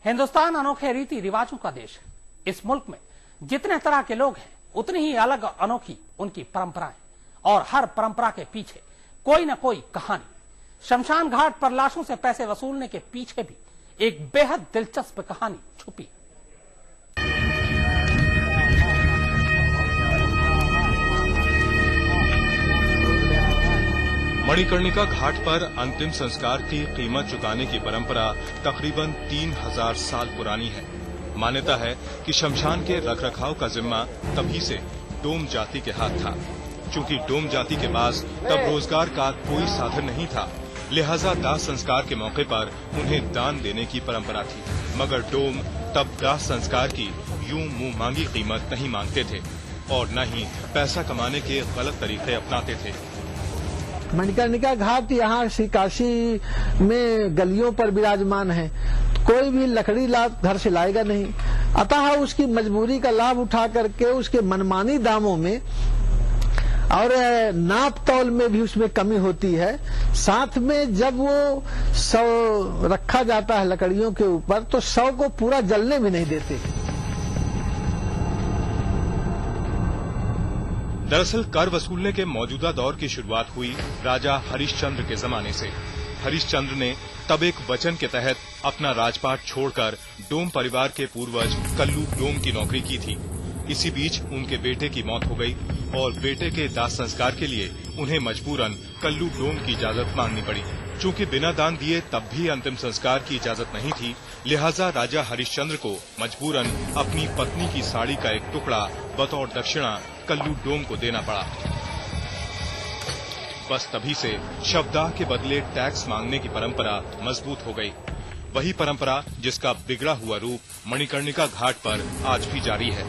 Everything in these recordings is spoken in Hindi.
हिंदुस्तान अनोखे रीति रिवाजों का देश है। इस मुल्क में जितने तरह के लोग हैं उतनी ही अलग अनोखी उनकी परंपराएं, और हर परंपरा के पीछे कोई न कोई कहानी। शमशान घाट पर लाशों से पैसे वसूलने के पीछे भी एक बेहद दिलचस्प कहानी छुपी है। मणिकर्णिका घाट पर अंतिम संस्कार की कीमत चुकाने की परंपरा तकरीबन 3000 साल पुरानी है। मान्यता है कि शमशान के रखरखाव का जिम्मा तभी से डोम जाति के हाथ था। चूंकि डोम जाति के पास तब रोजगार का कोई साधन नहीं था, लिहाजा दाह संस्कार के मौके पर उन्हें दान देने की परंपरा थी। मगर डोम तब दाह संस्कार की यूं मुंह मांगी कीमत नहीं मांगते थे और न ही पैसा कमाने के गलत तरीके अपनाते थे। मणिकर्णिका घाट यहाँ श्री काशी में गलियों पर विराजमान है। कोई भी लकड़ी घर से लाएगा नहीं, अतः उसकी मजबूरी का लाभ उठा करके उसके मनमानी दामों में और नाप तौल में भी उसमें कमी होती है। साथ में जब वो शव रखा जाता है लकड़ियों के ऊपर तो शव को पूरा जलने भी नहीं देते। दरअसल कर वसूलने के मौजूदा दौर की शुरुआत हुई राजा हरिश्चंद्र के जमाने से। हरिश्चंद्र ने तब एक वचन के तहत अपना राजपाट छोड़कर डोम परिवार के पूर्वज कल्लू डोम की नौकरी की थी। इसी बीच उनके बेटे की मौत हो गई और बेटे के दाह संस्कार के लिए उन्हें मजबूरन कल्लू डोम की इजाजत मांगनी पड़ी। चूंकि बिना दान दिए तब भी अंतिम संस्कार की इजाजत नहीं थी, लिहाजा राजा हरिश्चंद्र को मजबूरन अपनी पत्नी की साड़ी का एक टुकड़ा बतौर दक्षिणा कल्लू डोम को देना पड़ा। बस तभी से शवदाह के बदले टैक्स मांगने की परंपरा मजबूत हो गई। वही परंपरा जिसका बिगड़ा हुआ रूप मणिकर्णिका घाट पर आज भी जारी है।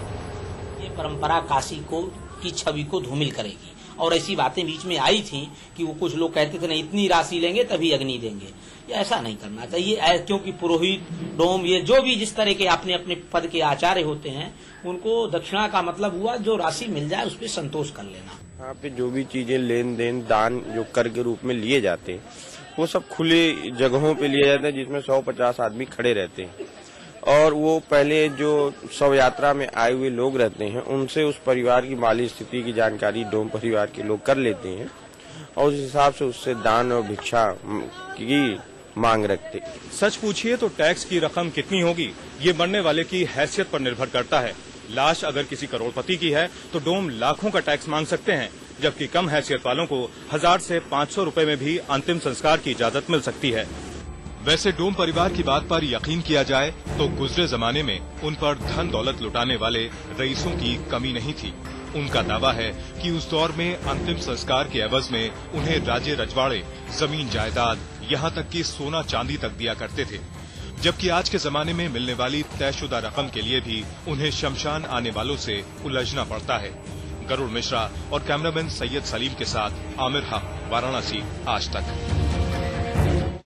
ये परंपरा काशी की छवि को धूमिल करेगी। और ऐसी बातें बीच में आई थी कि वो कुछ लोग कहते थे नहीं इतनी राशि लेंगे तभी अग्नि देंगे। ये ऐसा नहीं करना चाहिए, क्योंकि पुरोहित डोम ये जो भी जिस तरह के अपने अपने पद के आचार्य होते हैं उनको दक्षिणा का मतलब हुआ जो राशि मिल जाए उस पर संतोष कर लेना। यहाँ पे जो भी चीजें लेन देन दान जो कर के रूप में लिए जाते हैं वो सब खुले जगहों पे लिए जाते हैं जिसमें 150 आदमी खड़े रहते हैं और वो पहले जो शव यात्रा में आए हुए लोग रहते हैं उनसे उस परिवार की माली स्थिति की जानकारी डोम परिवार के लोग कर लेते हैं और उस हिसाब से उससे दान और भिक्षा की मांग रखते। सच पूछिए तो टैक्स की रकम कितनी होगी ये मरने वाले की हैसियत पर निर्भर करता है। लाश अगर किसी करोड़पति की है तो डोम लाखों का टैक्स मांग सकते हैं, जबकि कम हैसियत वालों को 1000 से 500 रुपए में भी अंतिम संस्कार की इजाजत मिल सकती है। वैसे डोम परिवार की बात पर यकीन किया जाए तो गुजरे जमाने में उन पर धन दौलत लुटाने वाले रईसों की कमी नहीं थी। उनका दावा है कि उस दौर में अंतिम संस्कार के एवज में उन्हें राज्य रजवाड़े, जमीन जायदाद, यहाँ तक कि सोना चांदी तक दिया करते थे, जबकि आज के जमाने में मिलने वाली तयशुदा रकम के लिए भी उन्हें शमशान आने वालों से उलझना पड़ता है। गरुड़ मिश्रा और कैमरामैन सैयद सलीम के साथ आमिर हक, वाराणसी, आज तक।